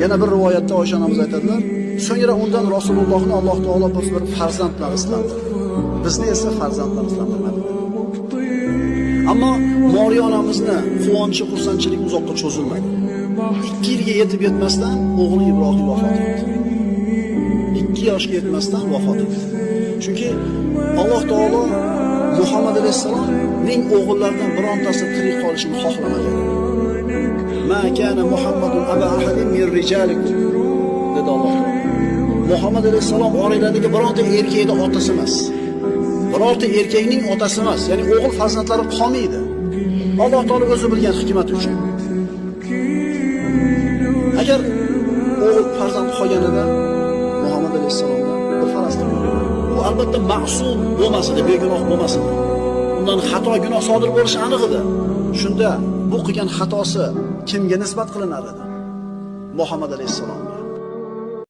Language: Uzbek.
Yana bir rivoyatda Oysha onamiz aytadilar, so'ngra undan Rasulullohni Alloh taolo bir farzand bilan islantirdi. Bizni esa farzand bilan islantirmadi. Ammo Moriya onamizni quvonchi, xursandchilik uzoqqa cho'zilmadi. 2 yilga yetib yetmasdan o'g'li Ibrohim vafot etdi. 2 yoshga yetmasdan vafot etdi. Chunki Alloh taolo Muhammad alayhisalomning o'g'illaridan birontasi tirik qolishini xohlamagan. Ma kana Muhammadun aba ahadin min rijalikum dedi Alloh taolo. Muhammad alayhisalom oiladagi bironta erkakning otasi emas. Birorta erkakning otasi emas, ya'ni o'g'il farzandlari qolmaydi. Alloh taolo o'zi bilgan hikmat uchun. Agar o'g'il farzand qolganida Muhammad alayhisalomdan bir faraz qiladi. Bu albatta ma'sum bo'lmasdi, begunoh bo'lmasdi. Undan xato gunoh sodir bo'lishi aniq edi. Shunda bu qilgan xatosi kimga nisbat qilinar edi? Muhammad alayhisalomga.